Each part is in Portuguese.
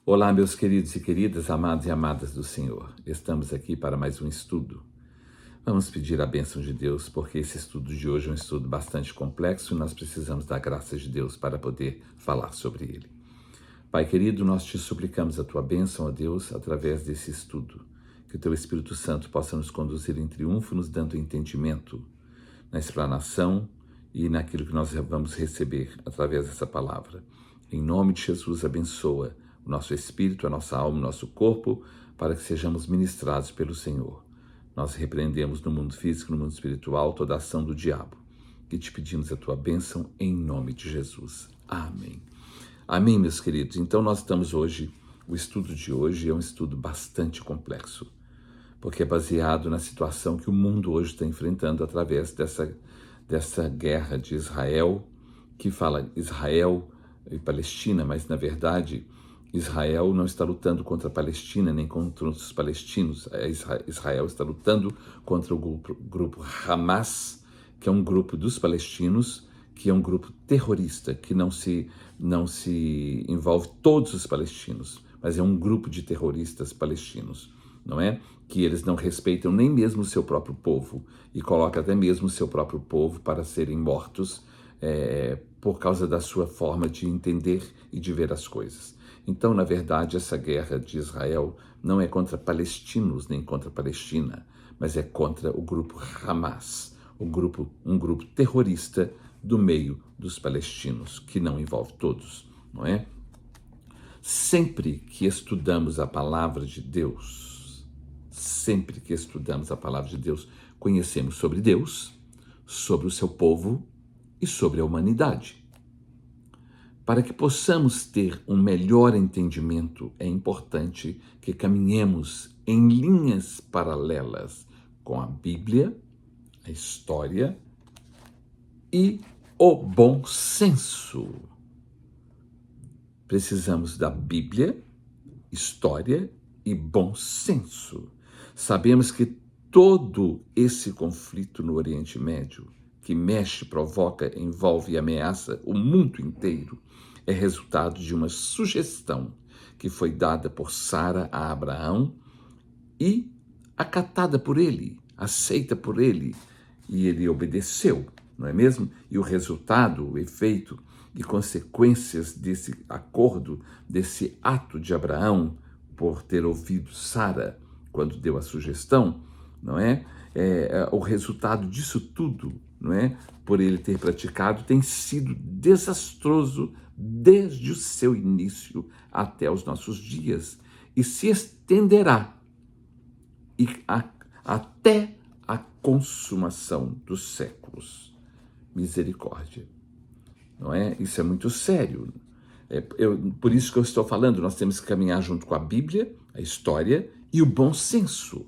Olá, meus queridos e queridas, amados e amadas do Senhor. Estamos aqui para mais um estudo. Vamos pedir a bênção de Deus, porque esse estudo de hoje é um estudo bastante complexo e nós precisamos da graça de Deus para poder falar sobre ele. Pai querido, nós te suplicamos a tua bênção, ó Deus, através desse estudo. Que o teu Espírito Santo possa nos conduzir em triunfo, nos dando entendimento na explanação e naquilo que nós vamos receber através dessa palavra. Em nome de Jesus, abençoa o nosso espírito, a nossa alma, o nosso corpo, para que sejamos ministrados pelo Senhor. Nós repreendemos no mundo físico, no mundo espiritual, toda a ação do diabo. E te pedimos a tua bênção em nome de Jesus. Amém. Amém, meus queridos. Então nós estamos hoje, o estudo de hoje é um estudo bastante complexo, porque é baseado na situação que o mundo hoje está enfrentando através dessa guerra de Israel, que fala Israel e Palestina, mas na verdade Israel não está lutando contra a Palestina nem contra os palestinos. Israel está lutando contra o grupo Hamas, que é um grupo dos palestinos, que é um grupo terrorista, que não se envolve todos os palestinos, mas é um grupo de terroristas palestinos, não é? Que eles não respeitam nem mesmo o seu próprio povo e colocam até mesmo o seu próprio povo para serem mortos por causa da sua forma de entender e de ver as coisas. Então, na verdade, essa guerra de Israel não é contra palestinos nem contra a Palestina, mas é contra o grupo Hamas, um grupo terrorista do meio dos palestinos, que não envolve todos, não é? Sempre que estudamos a palavra de Deus, conhecemos sobre Deus, sobre o seu povo e sobre a humanidade. Para que possamos ter um melhor entendimento, é importante que caminhemos em linhas paralelas com a Bíblia, a história e o bom senso. Precisamos da Bíblia, história e bom senso. Sabemos que todo esse conflito no Oriente Médio, que mexe, provoca, envolve e ameaça o mundo inteiro, é resultado de uma sugestão que foi dada por Sara a Abraão e acatada por ele, aceita por ele, e ele obedeceu, não é mesmo? E o resultado, o efeito e consequências desse acordo, desse ato de Abraão por ter ouvido Sara quando deu a sugestão, não é? O resultado disso tudo, não é? Por ele ter praticado, tem sido desastroso desde o seu início até os nossos dias e se estenderá até a consumação dos séculos. Misericórdia, não é? Isso é muito sério. Por isso que eu estou falando, nós temos que caminhar junto com a Bíblia, a história e o bom senso.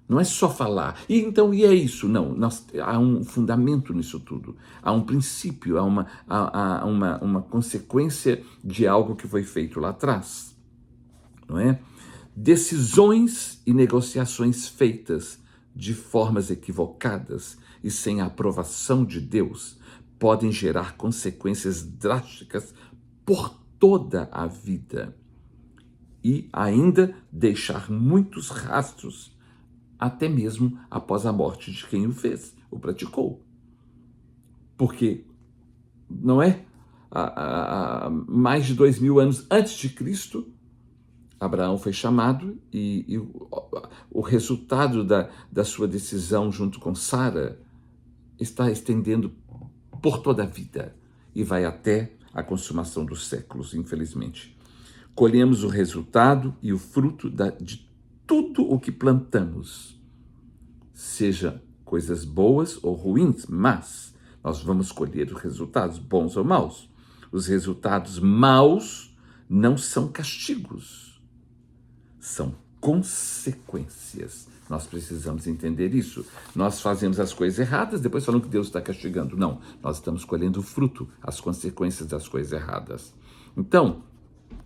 Não é só falar. E é isso. Não, há um fundamento nisso tudo. Há um princípio, há uma consequência de algo que foi feito lá atrás. Não é? Decisões e negociações feitas de formas equivocadas e sem a aprovação de Deus podem gerar consequências drásticas por toda a vida e ainda deixar muitos rastros até mesmo após a morte de quem o fez, o praticou. Porque, não é? Mais de 2000 anos antes de Cristo, Abraão foi chamado e o resultado da sua decisão junto com Sara está estendendo por toda a vida e vai até a consumação dos séculos, infelizmente. Colhemos o resultado e o fruto de tudo o que plantamos, seja coisas boas ou ruins, mas nós vamos colher os resultados bons ou maus. Os resultados maus não são castigos, são consequências. Nós precisamos entender isso. Nós fazemos as coisas erradas, depois falamos que Deus está castigando. Não, nós estamos colhendo o fruto, as consequências das coisas erradas. Então,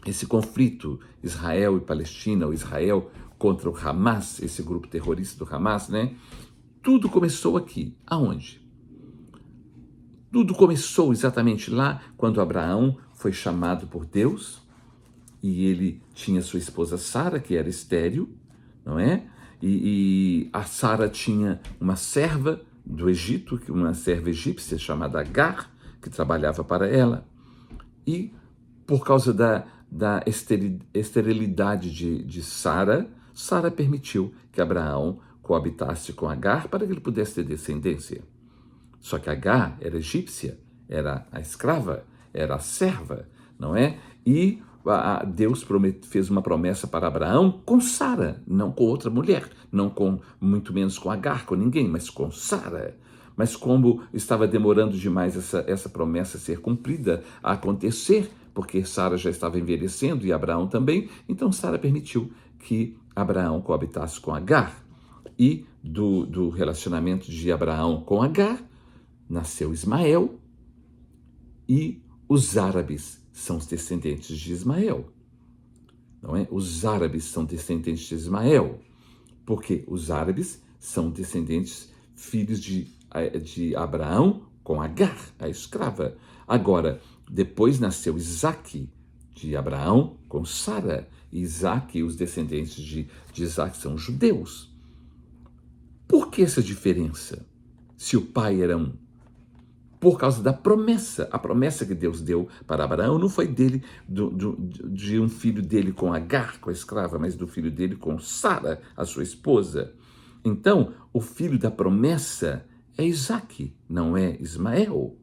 esse conflito Israel e Palestina, ou Israel contra o Hamas, esse grupo terrorista do Hamas, né? Tudo começou aqui. Aonde? Tudo começou exatamente lá, quando Abraão foi chamado por Deus e ele tinha sua esposa Sara, que era estéril, não é? E a Sara tinha uma serva do Egito, uma serva egípcia chamada Agar, que trabalhava para ela. E por causa da esterilidade de Sara, Sara permitiu que Abraão coabitasse com Agar para que ele pudesse ter descendência. Só que Agar era egípcia, era a escrava, era a serva, não é? E Deus fez uma promessa para Abraão com Sara, não com outra mulher, não com muito menos com Agar, com ninguém, mas com Sara. Mas como estava demorando demais essa promessa a ser cumprida, a acontecer, porque Sara já estava envelhecendo e Abraão também, então Sara permitiu que Abraão coabitasse com Agar. E do relacionamento de Abraão com Agar, nasceu Ismael, e os árabes são os descendentes de Ismael. Não é? Os árabes são descendentes de Ismael, porque os árabes são descendentes, filhos de Abraão com Agar, a escrava. Agora, depois nasceu Isaque, de Abraão com Sara. Isaque, os descendentes de Isaque são judeus. Por que essa diferença? Se o pai era um? Por causa da promessa. A promessa que Deus deu para Abraão não foi dele, de um filho dele com Agar, com a escrava, mas do filho dele com Sara, a sua esposa. Então, o filho da promessa é Isaque, não é Ismael.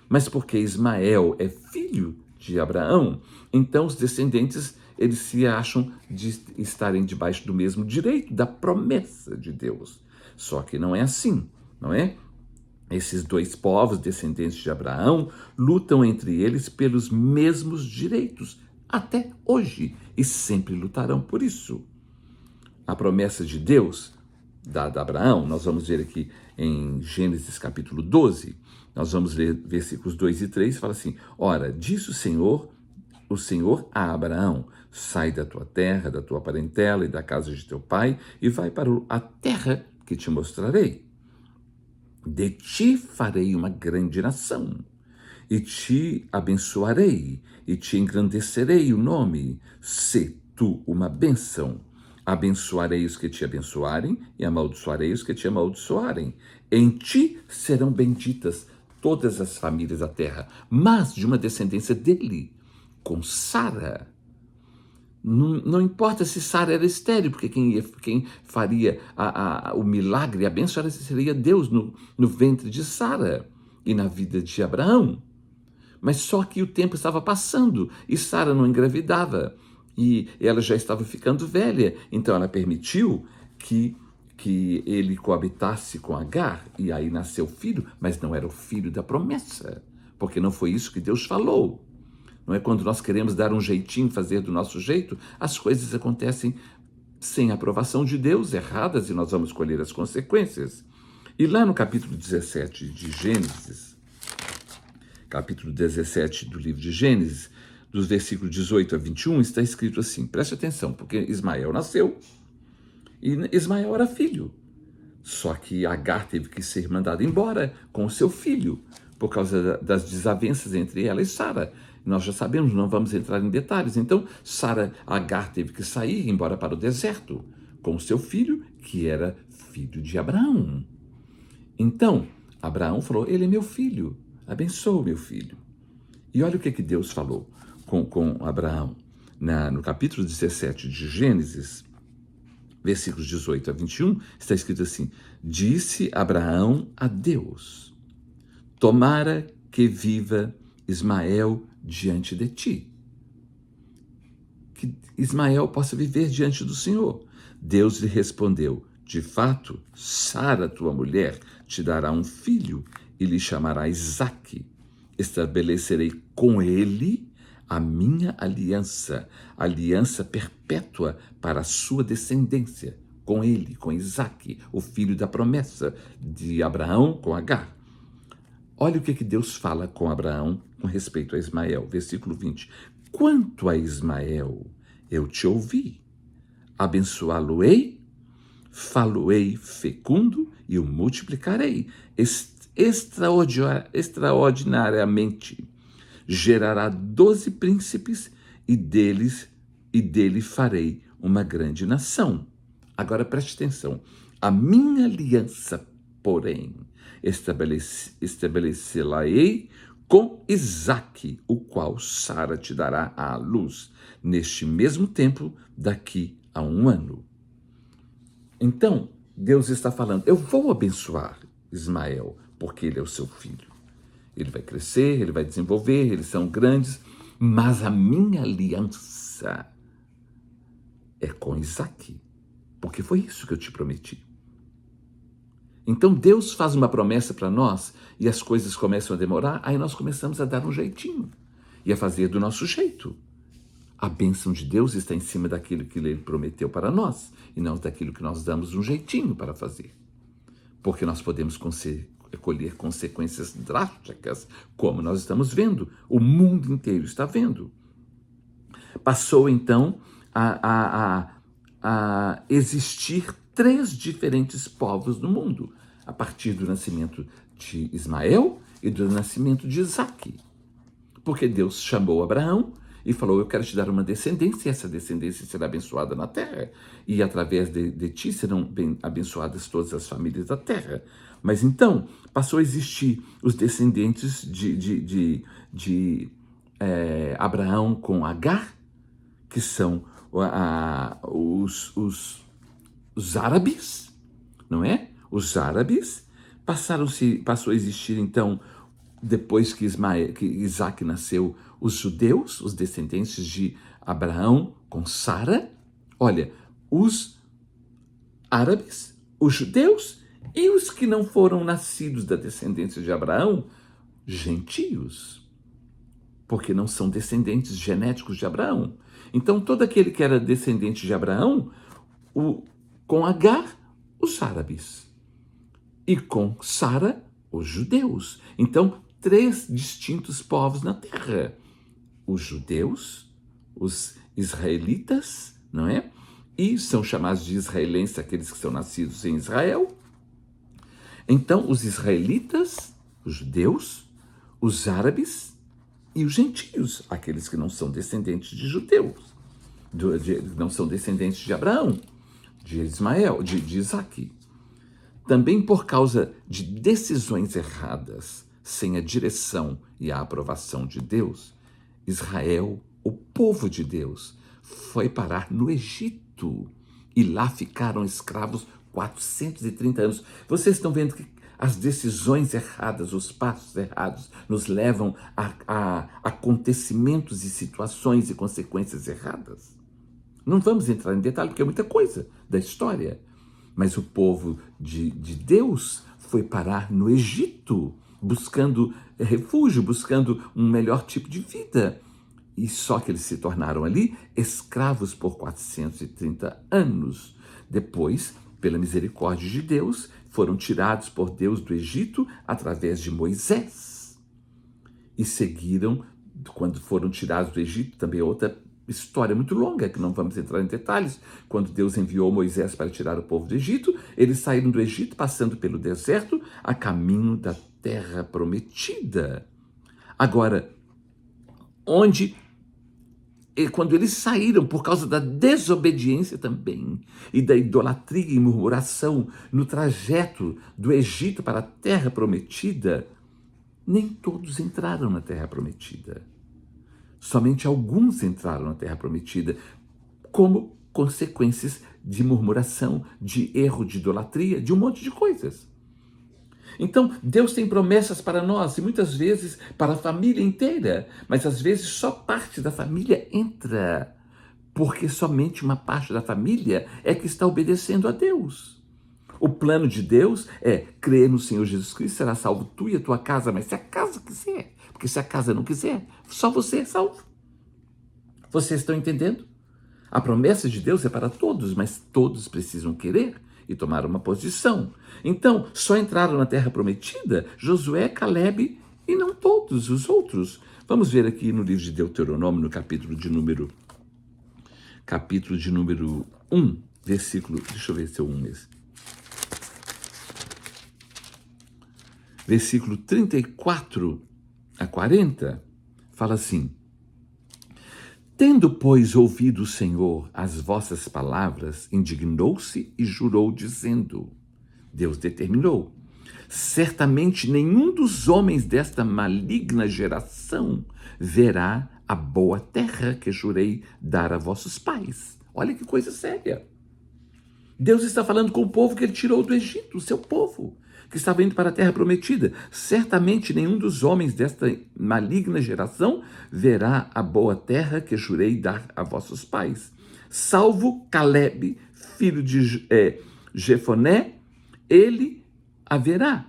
Mas porque Ismael é filho de Abraão, então os descendentes, eles se acham de estarem debaixo do mesmo direito da promessa de Deus. Só que não é assim, não é? Esses dois povos, descendentes de Abraão, lutam entre eles pelos mesmos direitos, até hoje, e sempre lutarão por isso. A promessa de Deus, dada a Abraão, nós vamos ver aqui em Gênesis capítulo 12, nós vamos ler versículos 2 e 3, fala assim: ora, disse o Senhor a Abraão, sai da tua terra, da tua parentela e da casa de teu pai, e vai para a terra que te mostrarei. De ti farei uma grande nação, e te abençoarei, e te engrandecerei o nome, se tu uma bênção. Abençoarei os que te abençoarem, e amaldiçoarei os que te amaldiçoarem. Em ti serão benditas todas as famílias da terra, mas de uma descendência dele, com Sara. Não importa se Sara era estéril, porque quem faria o milagre, a bênção, seria Deus no ventre de Sara e na vida de Abraão. Mas só que o tempo estava passando e Sara não engravidava e ela já estava ficando velha. Então ela permitiu que ele coabitasse com Agar e aí nasceu o filho, mas não era o filho da promessa, porque não foi isso que Deus falou. Não é? Quando nós queremos dar um jeitinho, fazer do nosso jeito, as coisas acontecem sem aprovação de Deus, erradas, e nós vamos colher as consequências. E lá no capítulo 17 de Gênesis, capítulo 17 do livro de Gênesis, dos versículos 18 a 21, está escrito assim, preste atenção, porque Ismael nasceu, e Ismael era filho. Só que Agar teve que ser mandada embora com o seu filho, por causa das desavenças entre ela e Sara. Nós já sabemos, não vamos entrar em detalhes. Então, Agar teve que sair e ir embora para o deserto, com o seu filho, que era filho de Abraão. Então, Abraão falou, ele é meu filho, abençoa o meu filho. E olha o que Deus falou com Abraão. No capítulo 17 de Gênesis, versículos 18 a 21, está escrito assim, disse Abraão a Deus, tomara que viva Ismael diante de ti. Que Ismael possa viver diante do Senhor. Deus lhe respondeu, de fato, Sara, tua mulher, te dará um filho e lhe chamará Isaque. Estabelecerei com ele a minha aliança, aliança perpétua para a sua descendência, com ele, com Isaque, o filho da promessa de Abraão com Agar. Olha o que Deus fala com Abraão com respeito a Ismael, versículo 20. Quanto a Ismael, eu te ouvi, abençoá-lo-ei, falo-ei fecundo e o multiplicarei extraordinariamente. Gerará 12 príncipes e deles e dele farei uma grande nação. Agora preste atenção. A minha aliança, porém, estabelecê-la-ei com Isaque, o qual Sara te dará à luz, neste mesmo tempo, daqui a 1 ano. Então, Deus está falando, eu vou abençoar Ismael, porque ele é o seu filho. Ele vai crescer, ele vai desenvolver, eles são grandes, mas a minha aliança é com Isaque, porque foi isso que eu te prometi. Então Deus faz uma promessa para nós e as coisas começam a demorar, aí nós começamos a dar um jeitinho e a fazer do nosso jeito. A bênção de Deus está em cima daquilo que Ele prometeu para nós e não daquilo que nós damos um jeitinho para fazer. Porque nós podemos colher consequências drásticas, como nós estamos vendo, o mundo inteiro está vendo. Passou então a existir 3 diferentes povos no mundo, a partir do nascimento de Ismael e do nascimento de Isaque. Porque Deus chamou Abraão e falou, eu quero te dar uma descendência, e essa descendência será abençoada na terra, e através de ti serão abençoadas todas as famílias da terra. Mas então, passou a existir os descendentes de Abraão com Agar, que são os árabes, não é? Os árabes passou a existir, então, depois que Isaque nasceu, os judeus, os descendentes de Abraão com Sara. Olha, os árabes, os judeus e os que não foram nascidos da descendência de Abraão, gentios, porque não são descendentes genéticos de Abraão. Então, todo aquele que era descendente de Abraão, com Agar, os árabes, e com Sara, os judeus. Então, 3 distintos povos na terra. Os judeus, os israelitas, não é? E são chamados de israelenses aqueles que são nascidos em Israel. Então, os israelitas, os judeus, os árabes e os gentios, aqueles que não são descendentes de judeus, não são descendentes de Abraão, de Ismael, de Isaque. Também por causa de decisões erradas, sem a direção e a aprovação de Deus, Israel, o povo de Deus, foi parar no Egito e lá ficaram escravos 430 anos. Vocês estão vendo que as decisões erradas, os passos errados, nos levam a acontecimentos e situações e consequências erradas? Não vamos entrar em detalhe, porque é muita coisa da história. Mas o povo de Deus foi parar no Egito, buscando refúgio, buscando um melhor tipo de vida. E só que eles se tornaram ali escravos por 430 anos. Depois, pela misericórdia de Deus, foram tirados por Deus do Egito através de Moisés. E seguiram, quando foram tirados do Egito, também outra história muito longa, que não vamos entrar em detalhes. Quando Deus enviou Moisés para tirar o povo do Egito, eles saíram do Egito passando pelo deserto a caminho da terra prometida. Agora, quando eles saíram por causa da desobediência também e da idolatria e murmuração no trajeto do Egito para a terra prometida, nem todos entraram na terra prometida. Somente alguns entraram na terra prometida como consequências de murmuração, de erro, de idolatria, de um monte de coisas. Então, Deus tem promessas para nós e muitas vezes para a família inteira, mas às vezes só parte da família entra, porque somente uma parte da família é que está obedecendo a Deus. O plano de Deus é crer no Senhor Jesus Cristo, será salvo tu e a tua casa, mas se a casa quiser, porque se a casa não quiser, só você é salvo. Vocês estão entendendo? A promessa de Deus é para todos, mas todos precisam querer e tomar uma posição. Então, só entraram na terra prometida Josué, Calebe e não todos os outros. Vamos ver aqui no livro de Deuteronômio, no capítulo de número 1, versículo, deixa eu ver se é 1 mesmo. Versículo 34 a 40, fala assim: Tendo, pois, ouvido o Senhor as vossas palavras, indignou-se e jurou, dizendo, Deus determinou, certamente nenhum dos homens desta maligna geração verá a boa terra que jurei dar a vossos pais. Olha que coisa séria. Deus está falando com o povo que ele tirou do Egito, o seu povo, que estava indo para a terra prometida. Certamente nenhum dos homens desta maligna geração verá a boa terra que jurei dar a vossos pais, salvo Caleb, filho de Jefoné, ele haverá,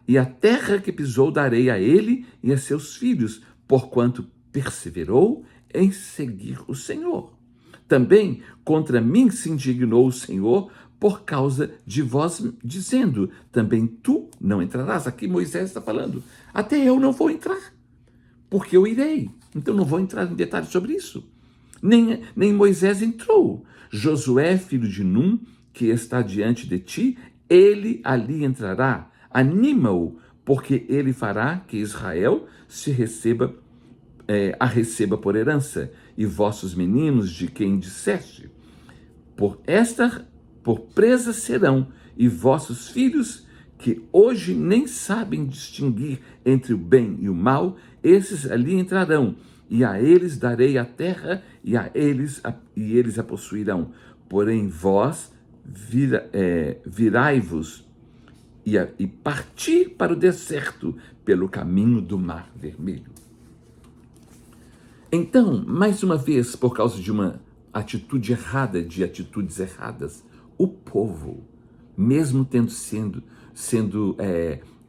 e a terra que pisou darei a ele e a seus filhos, porquanto perseverou em seguir o Senhor. Também contra mim se indignou o Senhor por causa de vós, dizendo, também tu não entrarás. Aqui Moisés está falando, até eu não vou entrar, porque eu irei. Então não vou entrar em detalhes sobre isso. Nem Moisés entrou. Josué, filho de Num, que está diante de ti, ele ali entrará. Anima-o, porque ele fará que Israel a receba por herança, e vossos meninos, de quem disseste, por presa serão, e vossos filhos, que hoje nem sabem distinguir entre o bem e o mal, esses ali entrarão, e a eles darei a terra, e eles a possuirão. Porém vós virai-vos e parti para o deserto pelo caminho do Mar Vermelho. Então, mais uma vez, por causa de uma atitude errada, de atitudes erradas, o povo, mesmo sendo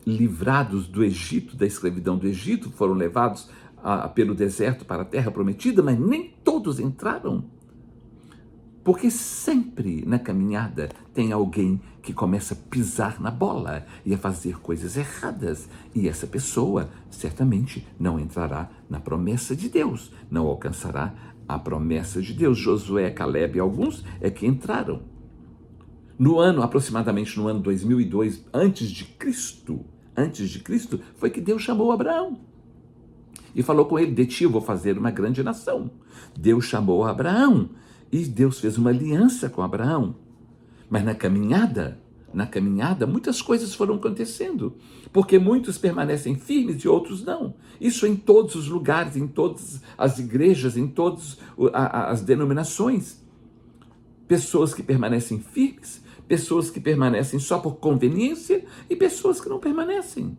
livrados do Egito, da escravidão do Egito, foram levados pelo deserto para a terra prometida, mas nem todos entraram. Porque sempre na caminhada tem alguém que começa a pisar na bola e a fazer coisas erradas. E essa pessoa certamente não entrará na promessa de Deus, não alcançará a promessa de Deus. Josué, Caleb e alguns é que entraram. Aproximadamente no ano 2002, antes de Cristo, foi que Deus chamou Abraão. E falou com ele, de ti eu vou fazer uma grande nação. Deus chamou Abraão. E Deus fez uma aliança com Abraão. Mas na caminhada, muitas coisas foram acontecendo. Porque muitos permanecem firmes e outros não. Isso em todos os lugares, em todas as igrejas, em todas as denominações. Pessoas que permanecem firmes, pessoas que permanecem só por conveniência e pessoas que não permanecem,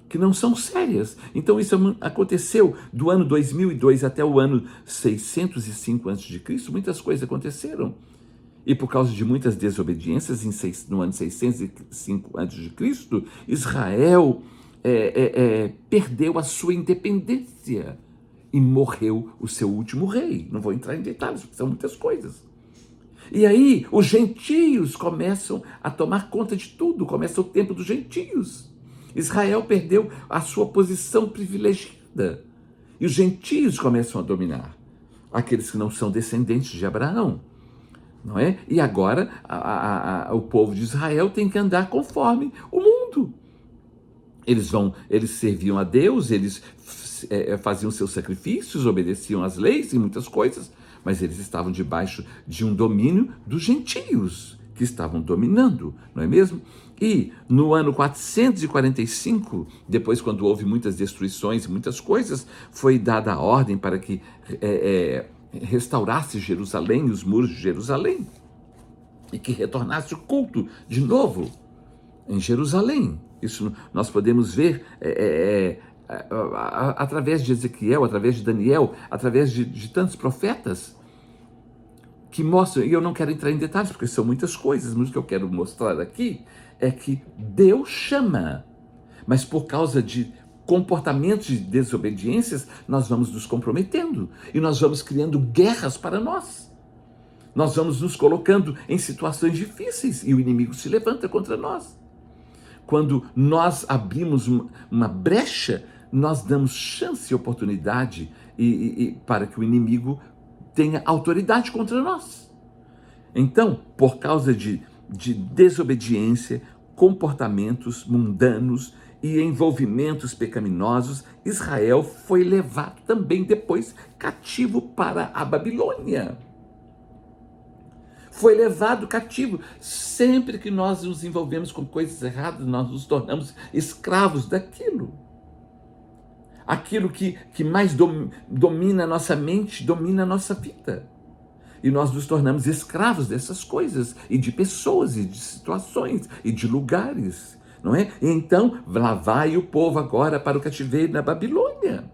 que não são sérias. Então isso aconteceu do ano 2002 até o ano 605 a.C., muitas coisas aconteceram. E por causa de muitas desobediências, no ano 605 a.C., Israel perdeu a sua independência e morreu o seu último rei. Não vou entrar em detalhes, porque são muitas coisas. E aí os gentios começam a tomar conta de tudo, começa o tempo dos gentios. Israel perdeu a sua posição privilegiada. E os gentios começam a dominar. Aqueles que não são descendentes de Abraão. Não é? E agora o povo de Israel tem que andar conforme o mundo. Eles serviam a Deus, eles faziam seus sacrifícios, obedeciam às leis e muitas coisas, mas eles estavam debaixo de um domínio dos gentios, que estavam dominando, não é mesmo? E no ano 445, depois quando houve muitas destruições e muitas coisas, foi dada a ordem para que restaurasse Jerusalém, os muros de Jerusalém, e que retornasse o culto de novo em Jerusalém. Isso nós podemos ver através de Ezequiel, através de Daniel, através de tantos profetas, que mostram, e eu não quero entrar em detalhes, porque são muitas coisas, mas o que eu quero mostrar aqui é que Deus chama, mas por causa de comportamentos de desobediências, nós vamos nos comprometendo, e nós vamos criando guerras para nós. Nós vamos nos colocando em situações difíceis, e o inimigo se levanta contra nós. Quando nós abrimos uma brecha, nós damos chance e oportunidade para que o inimigo tenha autoridade contra nós. Então, por causa de desobediência, comportamentos mundanos e envolvimentos pecaminosos, Israel foi levado também depois cativo para a Babilônia. Foi levado cativo. Sempre que nós nos envolvemos com coisas erradas, nós nos tornamos escravos daquilo. Aquilo que mais domina a nossa mente, domina a nossa vida. E nós nos tornamos escravos dessas coisas, e de pessoas, e de situações, e de lugares, não é? E então, lá vai o povo agora para o cativeiro na Babilônia.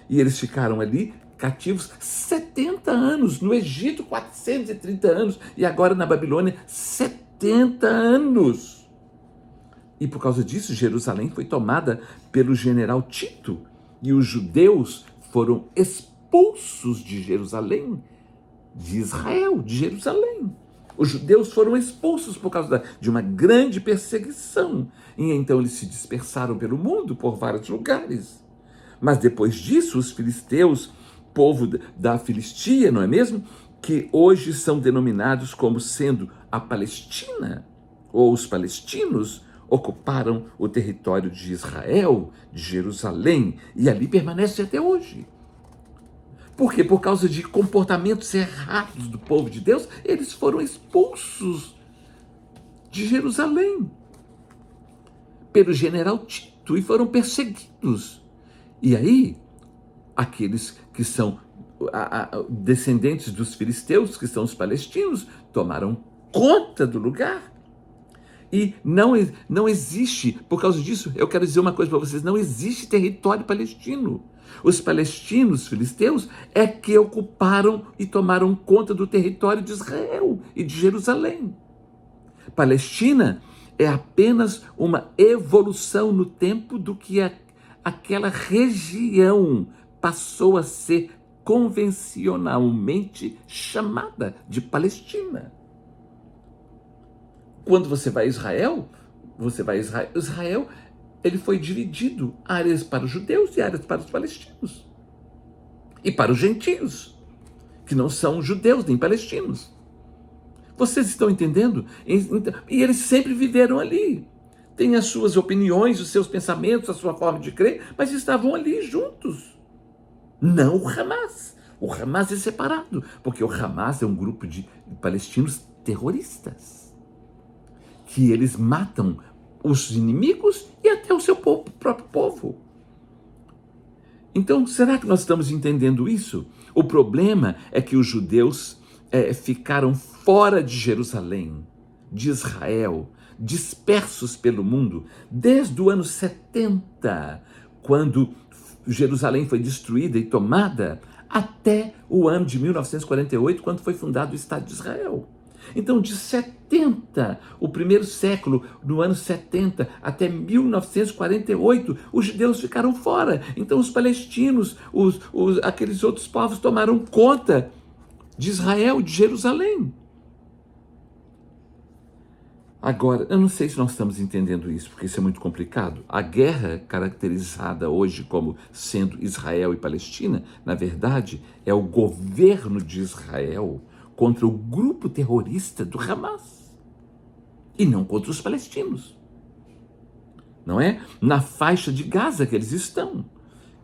E eles ficaram ali cativos 70 anos, no Egito 430 anos, e agora na Babilônia 70 anos. E por causa disso, Jerusalém foi tomada pelo general Tito, e os judeus foram expulsos de Jerusalém, de Israel, de Jerusalém. Os judeus foram expulsos por causa de uma grande perseguição. E então eles se dispersaram pelo mundo, por vários lugares. Mas depois disso, os filisteus, povo da Filistia, não é mesmo? Que hoje são denominados como sendo a Palestina, ou os palestinos, ocuparam o território de Israel, de Jerusalém, e ali permanecem até hoje. Por quê? Por causa de comportamentos errados do povo de Deus, eles foram expulsos de Jerusalém pelo general Tito e foram perseguidos. E aí, aqueles que são descendentes dos filisteus, que são os palestinos, tomaram conta do lugar. E não existe, por causa disso, eu quero dizer uma coisa para vocês, não existe território palestino. Os palestinos, filisteus, é que ocuparam e tomaram conta do território de Israel e de Jerusalém. Palestina é apenas uma evolução no tempo do que aquela região passou a ser convencionalmente chamada de Palestina. Quando você vai a Israel, Israel, ele foi dividido, áreas para os judeus e áreas para os palestinos. E para os gentios, que não são judeus nem palestinos. Vocês estão entendendo? E eles sempre viveram ali. Têm as suas opiniões, os seus pensamentos, a sua forma de crer, mas estavam ali juntos. Não o Hamas. O Hamas é separado, porque o Hamas é um grupo de palestinos terroristas, que eles matam os inimigos e até o seu próprio povo. Então, será que nós estamos entendendo isso? O problema é que os judeus ficaram fora de Jerusalém, de Israel, dispersos pelo mundo, desde o ano 70, quando Jerusalém foi destruída e tomada, até o ano de 1948, quando foi fundado o Estado de Israel. Então, de 70, o primeiro século, no ano 70, até 1948, os judeus ficaram fora. Então, os palestinos, aqueles outros povos tomaram conta de Israel, de Jerusalém. Agora, eu não sei se nós estamos entendendo isso, porque isso é muito complicado. A guerra, caracterizada hoje como sendo Israel e Palestina, na verdade, é o governo de Israel contra o grupo terrorista do Hamas, e não contra os palestinos. Não é? Na faixa de Gaza que eles estão,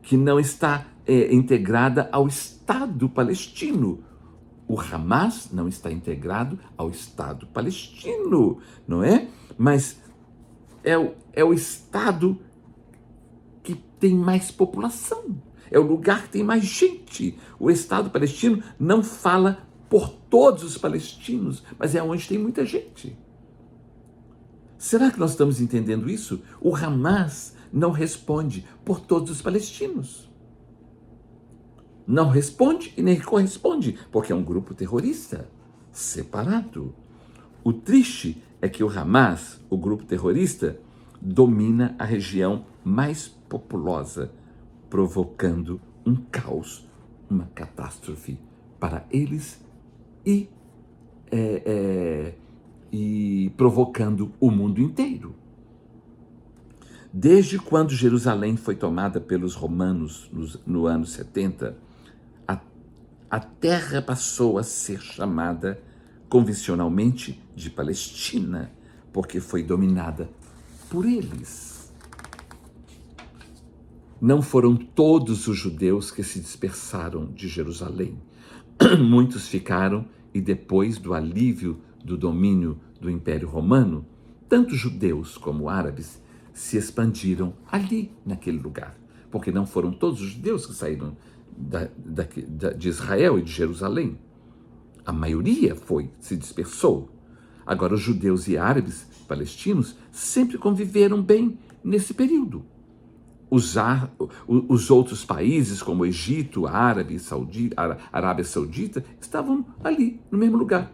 que não está integrada ao Estado palestino. O Hamas não está integrado ao Estado palestino, não é? Mas é o Estado que tem mais população, é o lugar que tem mais gente. O Estado palestino não fala por todos os palestinos, mas é onde tem muita gente. Será que nós estamos entendendo isso? O Hamas não responde por todos os palestinos. Não responde e nem corresponde, porque é um grupo terrorista separado. O triste é que o Hamas, o grupo terrorista, domina a região mais populosa, provocando um caos, uma catástrofe para eles e provocando o mundo inteiro. Desde quando Jerusalém foi tomada pelos romanos no ano 70, a terra passou a ser chamada convencionalmente de Palestina, porque foi dominada por eles. Não foram todos os judeus que se dispersaram de Jerusalém. Muitos ficaram e depois do alívio do domínio do Império Romano, tanto judeus como árabes se expandiram ali naquele lugar. Porque não foram todos os judeus que saíram de Israel e de Jerusalém. A maioria se dispersou. Agora, os judeus e árabes palestinos sempre conviveram bem nesse período. Os outros países, como o Egito, Arábia Saudita, estavam ali, no mesmo lugar.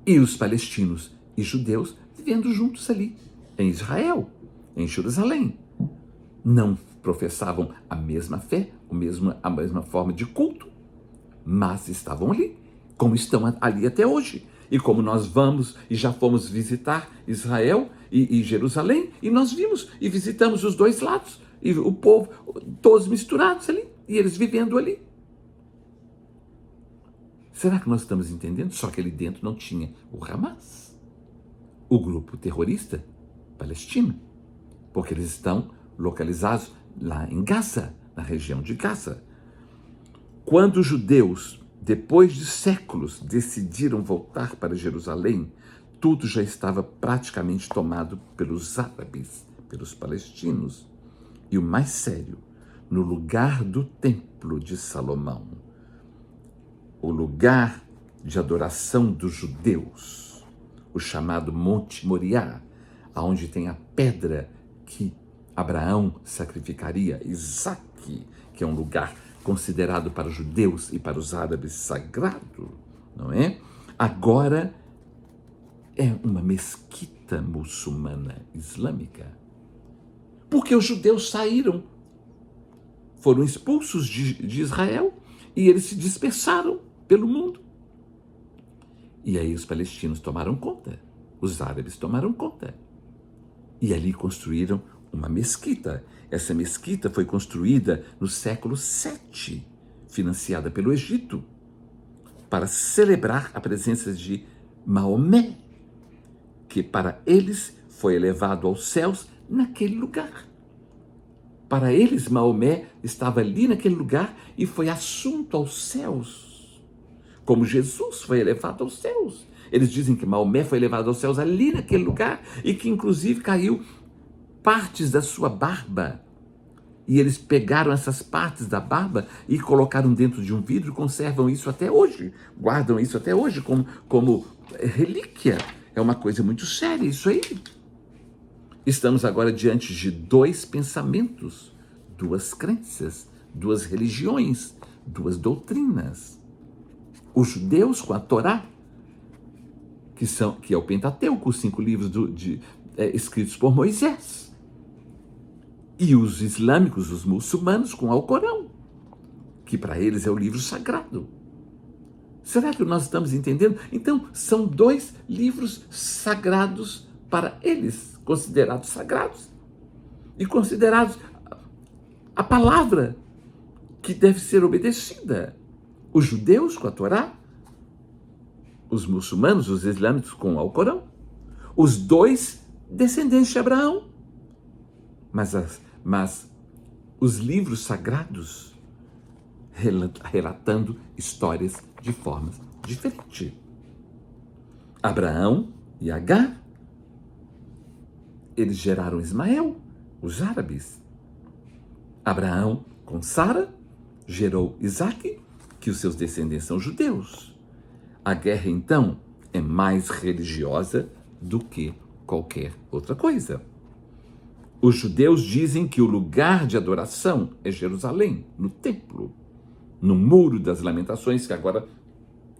E os palestinos e judeus vivendo juntos ali, em Israel, em Jerusalém. Não professavam a mesma fé, a mesma forma de culto, mas estavam ali, como estão ali até hoje. E como nós vamos e já fomos visitar Israel e Jerusalém, e nós vimos e visitamos os dois lados, e o povo, todos misturados ali, e eles vivendo ali. Será que nós estamos entendendo? Só que ali dentro não tinha o Hamas, o grupo terrorista palestino, porque eles estão localizados lá em Gaza, na região de Gaza. Quando os judeus, depois de séculos, decidiram voltar para Jerusalém, tudo já estava praticamente tomado pelos árabes, pelos palestinos. E o mais sério, no lugar do Templo de Salomão, o lugar de adoração dos judeus, o chamado Monte Moriá, aonde tem a pedra que Abraão sacrificaria, Isaque, que é um lugar considerado para os judeus e para os árabes sagrado, não é? Agora é uma mesquita muçulmana islâmica. Porque os judeus saíram, foram expulsos de Israel e eles se dispersaram pelo mundo. E aí os palestinos tomaram conta, os árabes tomaram conta. E ali construíram uma mesquita. Essa mesquita foi construída no século VII, financiada pelo Egito, para celebrar a presença de Maomé, que para eles foi elevado aos céus naquele lugar. Para eles, Maomé estava ali naquele lugar e foi assunto aos céus, como Jesus foi elevado aos céus. Eles dizem que Maomé foi elevado aos céus ali naquele lugar e que inclusive caiu partes da sua barba. E eles pegaram essas partes da barba e colocaram dentro de um vidro e conservam isso até hoje. Guardam isso até hoje como relíquia. É uma coisa muito séria isso aí. Estamos agora diante de dois pensamentos, duas crenças, duas religiões, duas doutrinas. Os judeus com a Torá, que é o Pentateuco, os 5 livros escritos por Moisés. E os islâmicos, os muçulmanos, com o Alcorão, que para eles é o livro sagrado. Será que nós estamos entendendo? Então, são 2 livros sagrados para eles, considerados sagrados. E considerados a palavra que deve ser obedecida. Os judeus com a Torá, os muçulmanos, os islâmicos com o Alcorão. Os 2 descendentes de Abraão. Mas os livros sagrados relatando histórias de formas diferentes. Abraão e Agar, eles geraram Ismael, os árabes. Abraão com Sara gerou Isaque, que os seus descendentes são judeus. A guerra, então, é mais religiosa do que qualquer outra coisa. Os judeus dizem que o lugar de adoração é Jerusalém, no templo, no Muro das Lamentações, que agora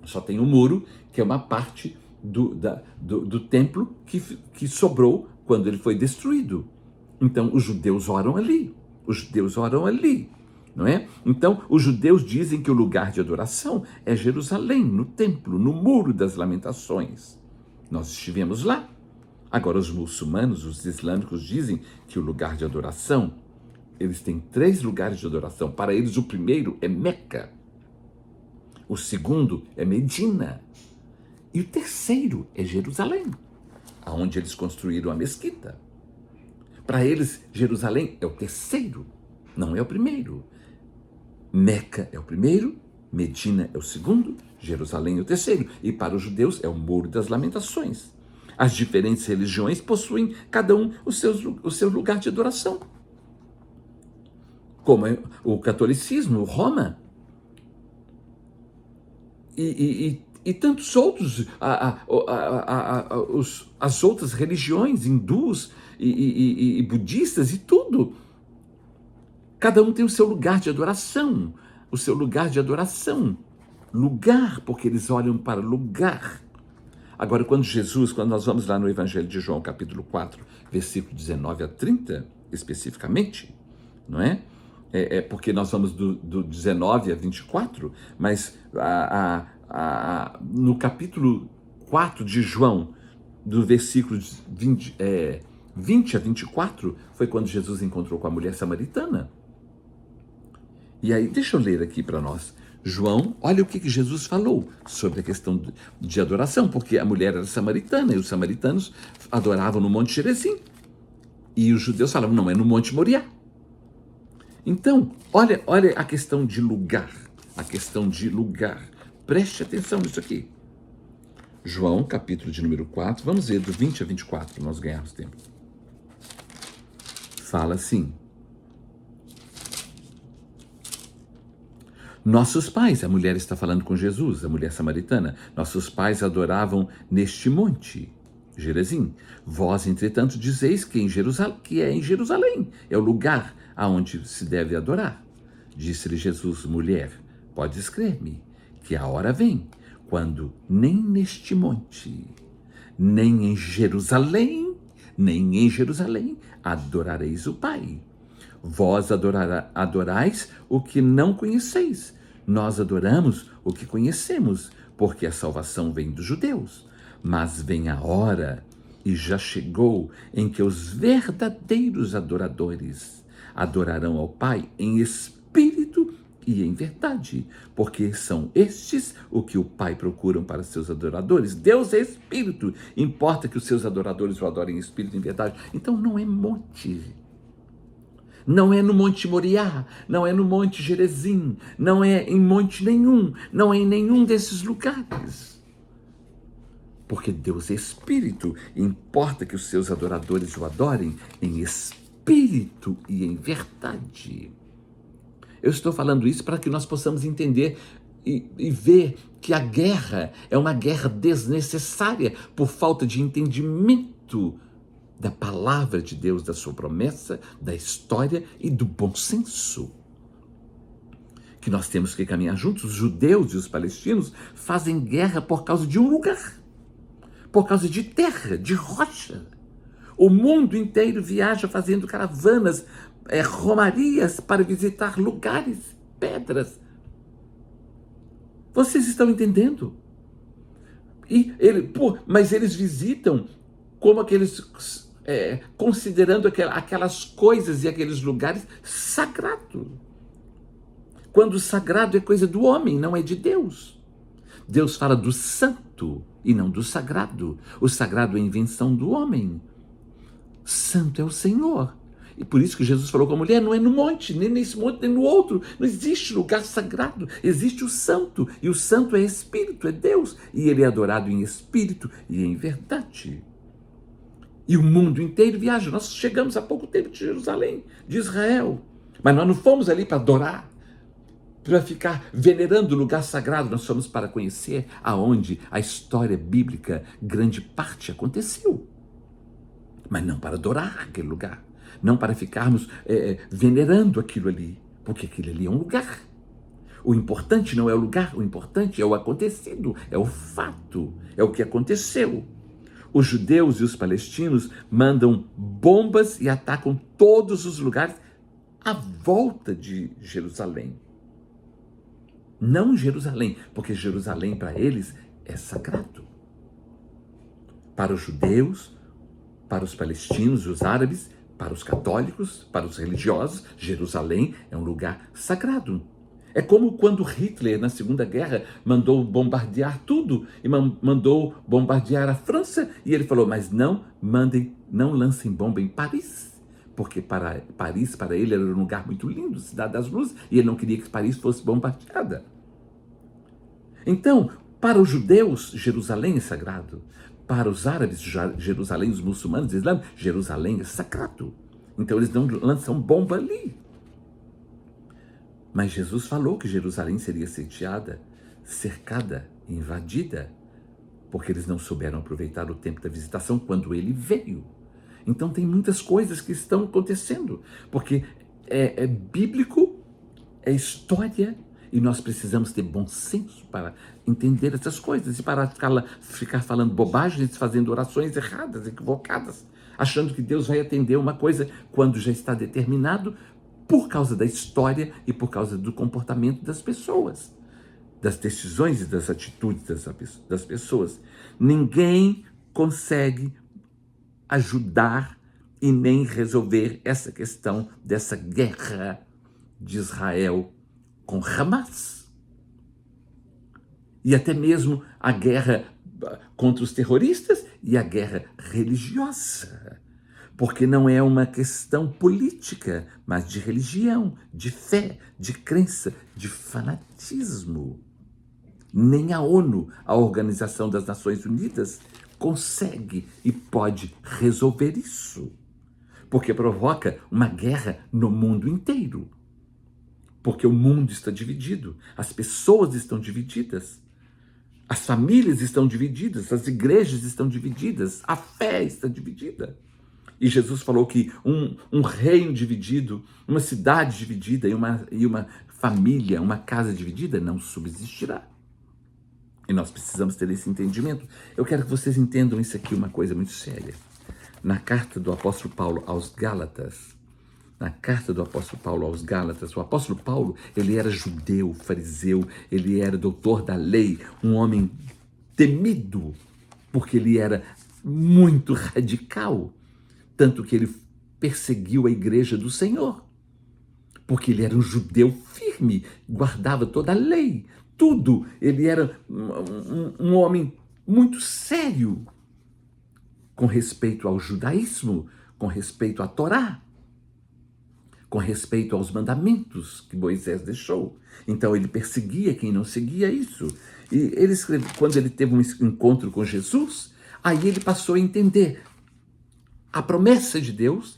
só tem um muro, que é uma parte do templo que sobrou quando ele foi destruído. Então, os judeus oram ali, não é? Então, os judeus dizem que o lugar de adoração é Jerusalém, no templo, no Muro das Lamentações. Nós estivemos lá. Agora, os muçulmanos, os islâmicos, dizem que o lugar de adoração, eles têm 3 lugares de adoração. Para eles, o primeiro é Meca, o segundo é Medina e o terceiro é Jerusalém, aonde eles construíram a mesquita. Para eles, Jerusalém é o terceiro. não é o primeiro. Meca é o primeiro, Medina é o segundo, Jerusalém é o terceiro. E para os judeus é o Muro das Lamentações. As diferentes religiões possuem cada um o seu lugar de adoração. Como é o catolicismo, o Roma, e tantos outros, as outras religiões, hindus e budistas e tudo. Cada um tem o seu lugar de adoração, o seu lugar de adoração. Lugar, porque eles olham para lugar. Agora, quando nós vamos lá no Evangelho de João, capítulo 4, versículo 19 a 30, especificamente, não é? Porque nós vamos do 19 a 24, mas no capítulo 4 de João, do versículo 20 a 24, foi quando Jesus encontrou com a mulher samaritana. E aí, deixa eu ler aqui para nós. João, olha o que Jesus falou sobre a questão de adoração, porque a mulher era samaritana e os samaritanos adoravam no Monte Gerizim. E os judeus falavam, não, é no Monte Moriá. Então, olha a questão de lugar, Preste atenção nisso aqui. João, capítulo de número 4, vamos ver do 20 a 24, para nós ganharmos tempo. Fala assim: nossos pais, a mulher está falando com Jesus, a mulher samaritana, nossos pais adoravam neste monte, Gerizim. Vós, entretanto, dizeis que é em Jerusalém, é o lugar aonde se deve adorar. Disse-lhe Jesus, mulher, podes crer-me, que a hora vem, quando nem neste monte, nem em Jerusalém adorareis o Pai. Vós adorais o que não conheceis. Nós adoramos o que conhecemos, porque a salvação vem dos judeus. Mas vem a hora, e já chegou, em que os verdadeiros adoradores adorarão ao Pai em espírito e em verdade, porque são estes o que o Pai procura para seus adoradores. Deus é espírito, importa que os seus adoradores o adorem em espírito e em verdade. Então não é monte. Não é no Monte Moriá, não é no Monte Gerizim, não é em monte nenhum, não é em nenhum desses lugares. Porque Deus é espírito, e importa que os seus adoradores o adorem em espírito e em verdade. Eu estou falando isso para que nós possamos entender e ver que a guerra é uma guerra desnecessária por falta de entendimento da palavra de Deus, da sua promessa, da história e do bom senso. Que nós temos que caminhar juntos. Os judeus e os palestinos fazem guerra por causa de um lugar, por causa de terra, de rocha. O mundo inteiro viaja fazendo caravanas, romarias para visitar lugares, pedras. Vocês estão entendendo? Mas eles visitam como considerando aquelas coisas e aqueles lugares sagrados. Quando o sagrado é coisa do homem, não é de Deus. Deus fala do santo e não do sagrado. O sagrado é invenção do homem. Santo é o Senhor. E por isso que Jesus falou com a mulher, não é no monte, nem nesse monte, nem no outro. Não existe lugar sagrado, existe o santo. E o santo é espírito, é Deus. E ele é adorado em espírito e em verdade. E o mundo inteiro viaja. Nós chegamos há pouco tempo de Jerusalém, de Israel. Mas nós não fomos ali para adorar, para ficar venerando o lugar sagrado. Nós fomos para conhecer aonde a história bíblica, grande parte, aconteceu. Mas não para adorar aquele lugar. Não para ficarmos venerando aquilo ali. Porque aquilo ali é um lugar. O importante não é o lugar, o importante é o acontecido, é o fato, é o que aconteceu. Os judeus e os palestinos mandam bombas e atacam todos os lugares à volta de Jerusalém. Não Jerusalém, porque Jerusalém para eles é sagrado. Para os judeus, para os palestinos, os árabes, para os católicos, para os religiosos, Jerusalém é um lugar sagrado. É como quando Hitler, na Segunda Guerra, mandou bombardear tudo e mandou bombardear a França. E ele falou, mas não lancem bomba em Paris, porque Paris, para ele, era um lugar muito lindo, cidade das luzes, e ele não queria que Paris fosse bombardeada. Então, para os judeus, Jerusalém é sagrado. Para os árabes, Jerusalém, os muçulmanos, islâmicos, Jerusalém é sagrado. Então eles não lançam bomba ali. Mas Jesus falou que Jerusalém seria sitiada, cercada, invadida, porque eles não souberam aproveitar o tempo da visitação quando ele veio. Então tem muitas coisas que estão acontecendo, porque é bíblico, é história, e nós precisamos ter bom senso para entender essas coisas e para ficar falando bobagens, fazendo orações erradas, equivocadas, achando que Deus vai atender uma coisa quando já está determinado por causa da história e por causa do comportamento das pessoas, das decisões e das atitudes das pessoas. Ninguém consegue ajudar e nem resolver essa questão dessa guerra de Israel com Hamas. E até mesmo a guerra contra os terroristas e a guerra religiosa. Porque não é uma questão política, mas de religião, de fé, de crença, de fanatismo. Nem a ONU, a Organização das Nações Unidas, consegue e pode resolver isso. Porque provoca uma guerra no mundo inteiro. Porque o mundo está dividido, as pessoas estão divididas, as famílias estão divididas, as igrejas estão divididas, a fé está dividida. E Jesus falou que um reino dividido, uma cidade dividida e uma família, uma casa dividida não subsistirá. E nós precisamos ter esse entendimento. Eu quero que vocês entendam isso aqui, uma coisa muito séria. Na carta do apóstolo Paulo aos Gálatas, o apóstolo Paulo, ele era judeu, fariseu, ele era doutor da lei, um homem temido, porque ele era muito radical, tanto que ele perseguiu a igreja do Senhor, porque ele era um judeu firme, guardava toda a lei, tudo. Ele era um homem muito sério com respeito ao judaísmo, com respeito à Torá, com respeito aos mandamentos que Moisés deixou. Então ele perseguia quem não seguia isso. E ele escreveu, quando ele teve um encontro com Jesus, aí ele passou a entender a promessa de Deus,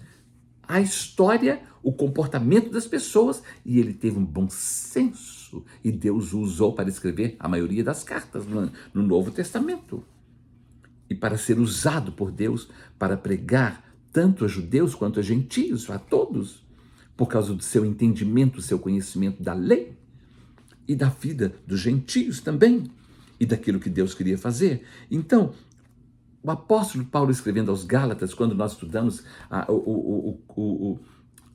a história, o comportamento das pessoas, e ele teve um bom senso, e Deus o usou para escrever a maioria das cartas no Novo Testamento, e para ser usado por Deus para pregar tanto a judeus quanto a gentios, a todos, por causa do seu entendimento, seu conhecimento da lei, e da vida dos gentios também, e daquilo que Deus queria fazer. Então, o apóstolo Paulo escrevendo aos Gálatas, quando nós estudamos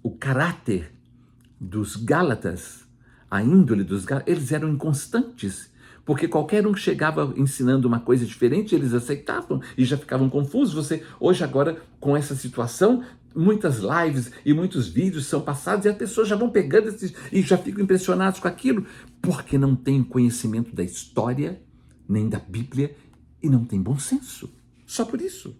o caráter dos Gálatas, a índole dos Gálatas, eles eram inconstantes, porque qualquer um que chegava ensinando uma coisa diferente, eles aceitavam e já ficavam confusos. Hoje agora, com essa situação, muitas lives e muitos vídeos são passados e as pessoas já vão pegando e já ficam impressionados com aquilo, porque não tem conhecimento da história, nem da Bíblia, e não tem bom senso. Só por isso.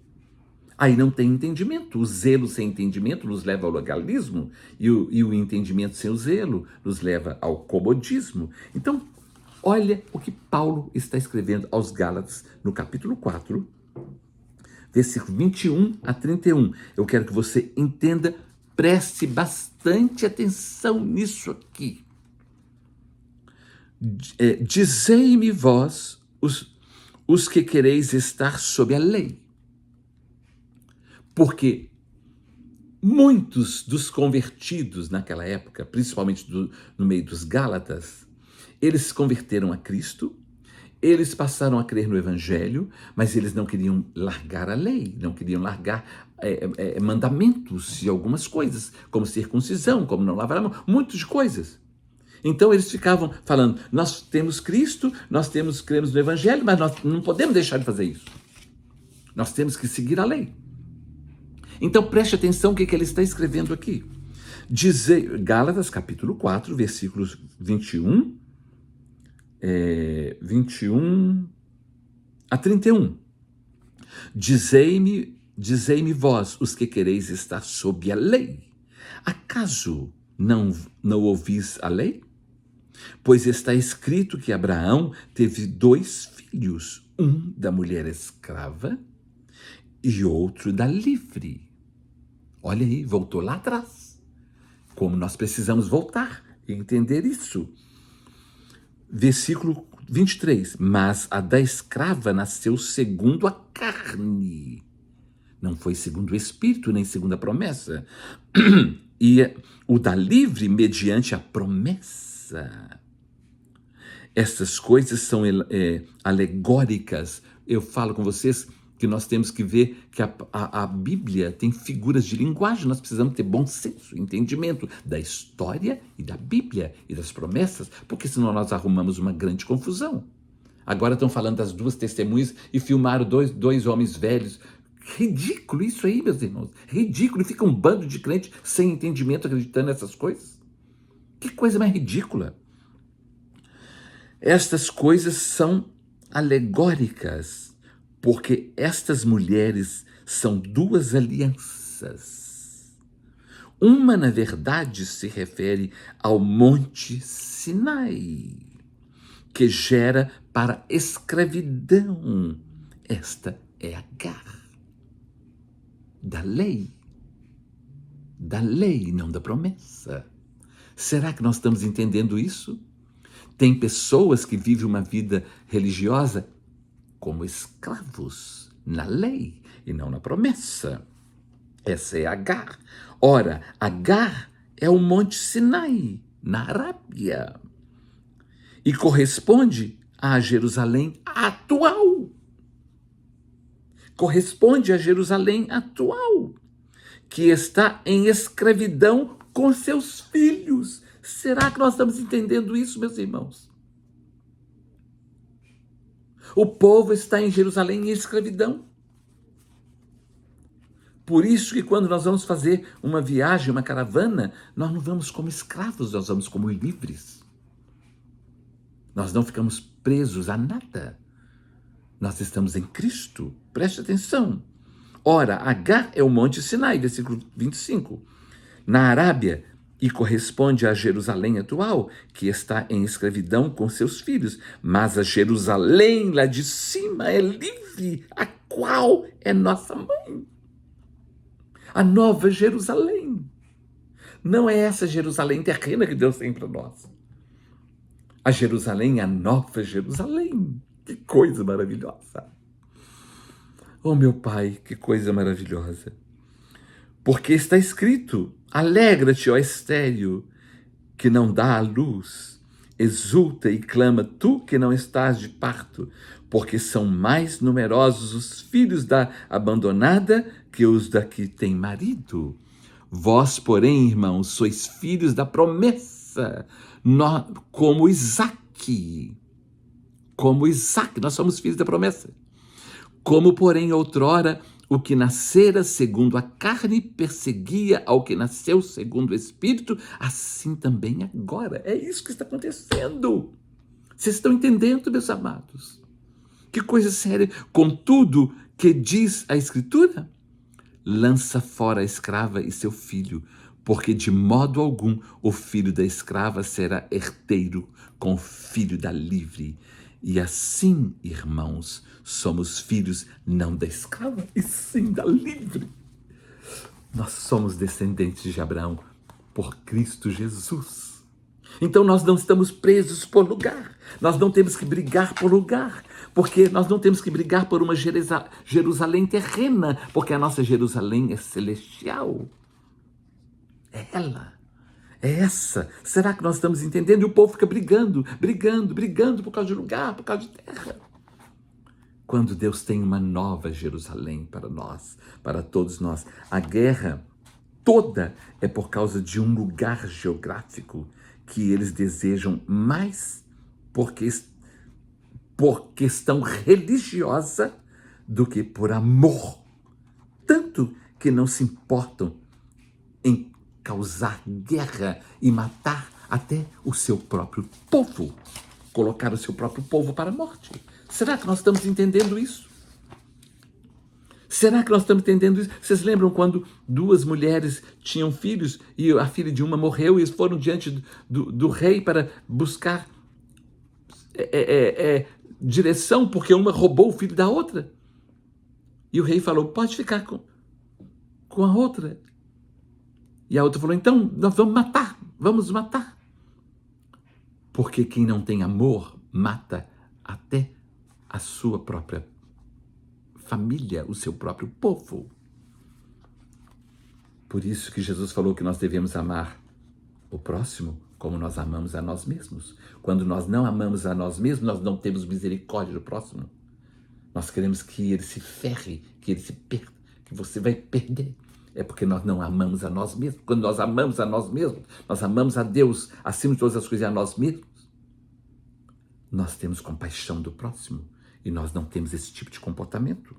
Aí não tem entendimento. O zelo sem entendimento nos leva ao legalismo, e o entendimento sem o zelo nos leva ao comodismo. Então, olha o que Paulo está escrevendo aos Gálatas no capítulo 4, versículo 21 a 31. Eu quero que você entenda, preste bastante atenção nisso aqui. Dizei-me vós, os que quereis estar sob a lei, porque muitos dos convertidos naquela época, principalmente no meio dos Gálatas, eles se converteram a Cristo, eles passaram a crer no Evangelho, mas eles não queriam largar a lei, não queriam largar mandamentos e algumas coisas, como circuncisão, como não lavar a mão, muitas de coisas. Então eles ficavam falando, nós temos Cristo, cremos no Evangelho, mas nós não podemos deixar de fazer isso. Nós temos que seguir a lei. Então preste atenção o que ele está escrevendo aqui. Gálatas capítulo 4, versículos 21 a 31. Dizei-me vós, os que quereis estar sob a lei, acaso não ouvis a lei? Pois está escrito que Abraão teve 2 filhos, um da mulher escrava e outro da livre. Olha aí, voltou lá atrás. Como nós precisamos voltar e entender isso. Versículo 23. Mas a da escrava nasceu segundo a carne. Não foi segundo o Espírito, nem segundo a promessa. E o da livre, mediante a promessa. Essas coisas são alegóricas. Eu falo com vocês que nós temos que ver que a Bíblia tem figuras de linguagem. Nós precisamos ter bom senso, entendimento da história e da Bíblia e das promessas, porque senão nós arrumamos uma grande confusão. Agora estão falando das 2 testemunhas e filmaram dois homens velhos. Ridículo isso aí, meus irmãos. Ridículo. E fica um bando de crentes sem entendimento acreditando nessas coisas. Que coisa mais ridícula. Estas coisas são alegóricas, porque estas mulheres são 2 alianças. Uma, na verdade, se refere ao Monte Sinai, que gera para escravidão. Esta é Agar. Da lei, não da promessa. Será que nós estamos entendendo isso? Tem pessoas que vivem uma vida religiosa como escravos na lei e não na promessa. Essa é Agar. Ora, Agar é o Monte Sinai, na Arábia, e corresponde a Jerusalém atual. Corresponde a Jerusalém atual, que está em escravidão com seus filhos. Será que nós estamos entendendo isso, meus irmãos? O povo está em Jerusalém em escravidão. Por isso que quando nós vamos fazer uma viagem, uma caravana, nós não vamos como escravos, nós vamos como livres. Nós não ficamos presos a nada. Nós estamos em Cristo. Preste atenção. Ora, Agar é o Monte Sinai, versículo 25. Na Arábia, e corresponde a Jerusalém atual, que está em escravidão com seus filhos. Mas a Jerusalém lá de cima é livre, a qual é nossa mãe. A nova Jerusalém. Não é essa Jerusalém terrena que Deus tem para nós. A Jerusalém é a nova Jerusalém. Que coisa maravilhosa. Oh, meu Pai, que coisa maravilhosa. Porque está escrito, alegra-te, ó estéril, que não dá à luz, exulta e clama, tu que não estás de parto, porque são mais numerosos os filhos da abandonada que os da que tem marido. Vós, porém, irmãos, sois filhos da promessa, como Isaque. Como Isaque, nós somos filhos da promessa. Como, porém, outrora, o que nascera segundo a carne perseguia ao que nasceu segundo o Espírito, assim também agora. É isso que está acontecendo. Vocês estão entendendo, meus amados? Que coisa séria. Contudo, que diz a Escritura? Lança fora a escrava e seu filho, porque de modo algum o filho da escrava será herdeiro com o filho da livre. E assim, irmãos, somos filhos não da escrava, e sim da livre. Nós somos descendentes de Abraão por Cristo Jesus. Então nós não estamos presos por lugar. Nós não temos que brigar por lugar, porque nós não temos que brigar por uma Jerusalém terrena, porque a nossa Jerusalém é celestial. É ela. É essa. Será que nós estamos entendendo? E o povo fica brigando por causa de lugar, por causa de terra. Quando Deus tem uma nova Jerusalém para nós, para todos nós. A guerra toda é por causa de um lugar geográfico que eles desejam mais por questão religiosa do que por amor. Tanto que não se importam em causar guerra e matar até o seu próprio povo, colocar o seu próprio povo para a morte. Será que nós estamos entendendo isso? Será que nós estamos entendendo isso? Vocês lembram quando duas mulheres tinham filhos e a filha de uma morreu e eles foram diante do rei para buscar direção porque uma roubou o filho da outra? E o rei falou, pode ficar com a outra. E a outra falou, então nós vamos matar. Porque quem não tem amor mata até a sua própria família, o seu próprio povo. Por isso que Jesus falou que nós devemos amar o próximo como nós amamos a nós mesmos. Quando nós não amamos a nós mesmos, nós não temos misericórdia do próximo. Nós queremos que ele se ferre, que ele se perda, que você vai perder. É porque nós não amamos a nós mesmos. Quando nós amamos a nós mesmos, nós amamos a Deus acima de todas as coisas e a nós mesmos. Nós temos compaixão do próximo e nós não temos esse tipo de comportamento.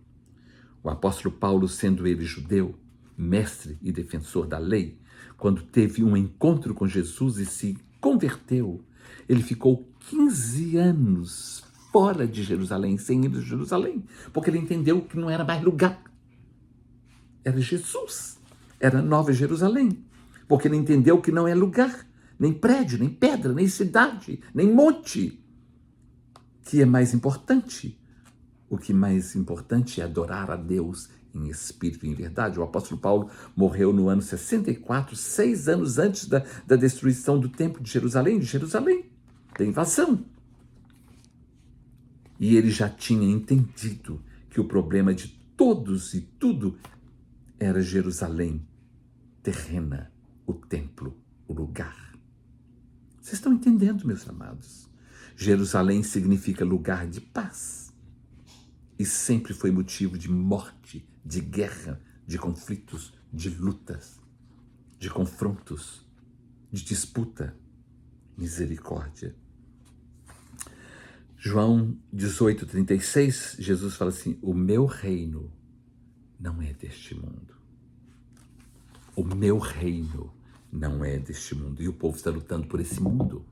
O apóstolo Paulo, sendo ele judeu, mestre e defensor da lei, quando teve um encontro com Jesus e se converteu, ele ficou 15 anos fora de Jerusalém, sem ir de Jerusalém, porque ele entendeu que não era mais lugar. Era Jesus, era Nova Jerusalém, porque ele entendeu que não é lugar, nem prédio, nem pedra, nem cidade, nem monte, que é mais importante. O que mais importante é adorar a Deus em espírito e em verdade. O apóstolo Paulo morreu no ano 64, 6 anos antes da destruição do templo de Jerusalém, da invasão. E ele já tinha entendido que o problema de todos e tudo era Jerusalém terrena, o templo, o lugar. Vocês estão entendendo, meus amados? Jerusalém significa lugar de paz. E sempre foi motivo de morte, de guerra, de conflitos, de lutas, de confrontos, de disputa. Misericórdia. João 18:36, Jesus fala assim, o meu reino não é deste mundo. O meu reino não é deste mundo. E o povo está lutando por esse mundo.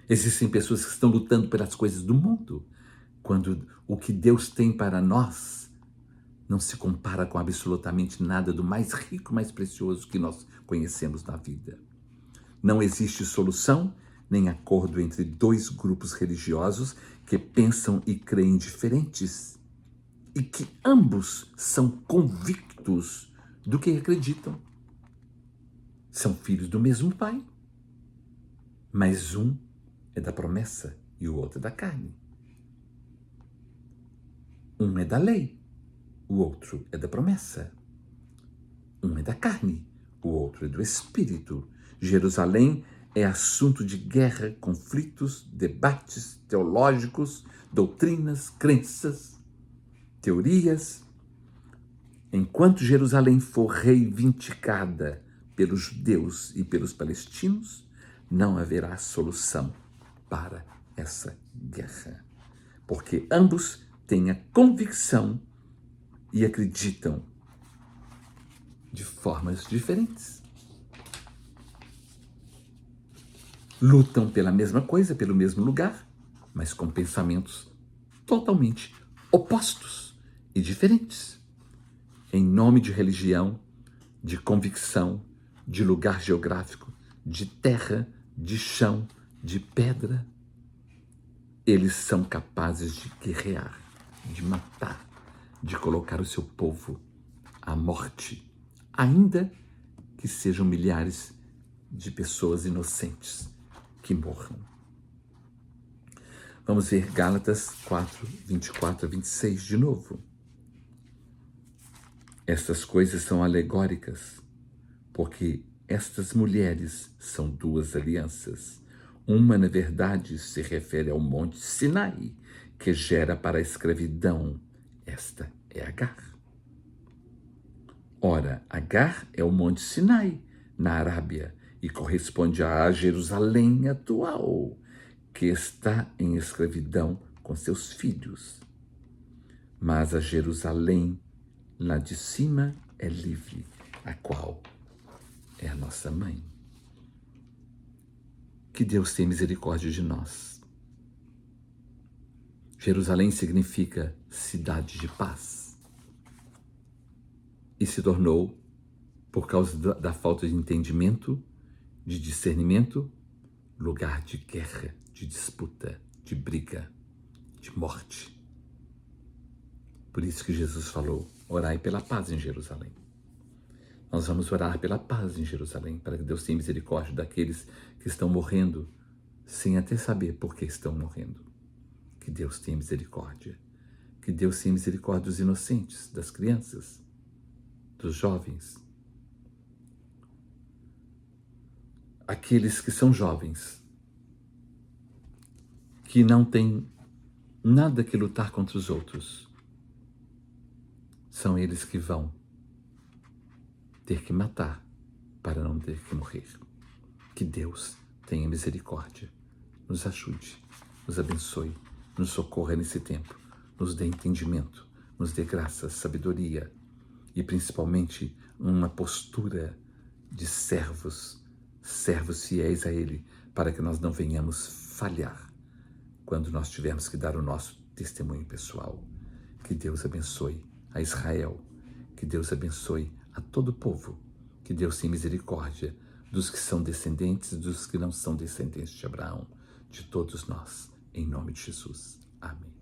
Existem pessoas que estão lutando pelas coisas do mundo, quando o que Deus tem para nós não se compara com absolutamente nada do mais rico, mais precioso que nós conhecemos na vida. Não existe solução nem acordo entre dois grupos religiosos que pensam e creem diferentes e que ambos são convictos do que acreditam. São filhos do mesmo pai, mas um é da promessa e o outro é da carne. Um é da lei, o outro é da promessa. Um é da carne, o outro é do espírito. Jerusalém é assunto de guerra, conflitos, debates teológicos, doutrinas, crenças, teorias. Enquanto Jerusalém for reivindicada pelos judeus e pelos palestinos, não haverá solução para essa guerra, porque ambos têm a convicção e acreditam de formas diferentes. Lutam pela mesma coisa, pelo mesmo lugar, mas com pensamentos totalmente opostos e diferentes. Em nome de religião, de convicção, de lugar geográfico, de terra, de chão, de pedra, eles são capazes de guerrear, de matar, de colocar o seu povo à morte, ainda que sejam milhares de pessoas inocentes que morram. Vamos ver Gálatas 4, 24 a 26 de novo. Estas coisas são alegóricas, porque estas mulheres são duas alianças. Uma, na verdade, se refere ao monte Sinai, que gera para a escravidão. Esta é Agar. Ora, Agar é o monte Sinai, na Arábia, e corresponde a Jerusalém atual, que está em escravidão com seus filhos. Mas a Jerusalém lá de cima é livre, a qual é a nossa mãe. Que Deus tenha misericórdia de nós. Jerusalém significa cidade de paz. e se tornou, por causa da falta de entendimento, de discernimento, lugar de guerra, de disputa, de briga, de morte. Por isso que Jesus falou, orai pela paz em Jerusalém. Nós vamos orar pela paz em Jerusalém, para que Deus tenha misericórdia daqueles que estão morrendo, sem até saber por que estão morrendo. Que Deus tenha misericórdia. Que Deus tenha misericórdia dos inocentes, das crianças, dos jovens. Aqueles que são jovens, que não têm nada que lutar contra os outros, são eles que vão ter que matar para não ter que morrer. Que Deus tenha misericórdia, nos ajude, nos abençoe, nos socorra nesse tempo, nos dê entendimento, nos dê graça, sabedoria e principalmente uma postura de servos fiéis a Ele, para que nós não venhamos falhar quando nós tivermos que dar o nosso testemunho pessoal. Que Deus abençoe a Israel, que Deus abençoe a todo o povo, que Deus tenha misericórdia dos que são descendentes e dos que não são descendentes de Abraão, de todos nós, em nome de Jesus. Amém.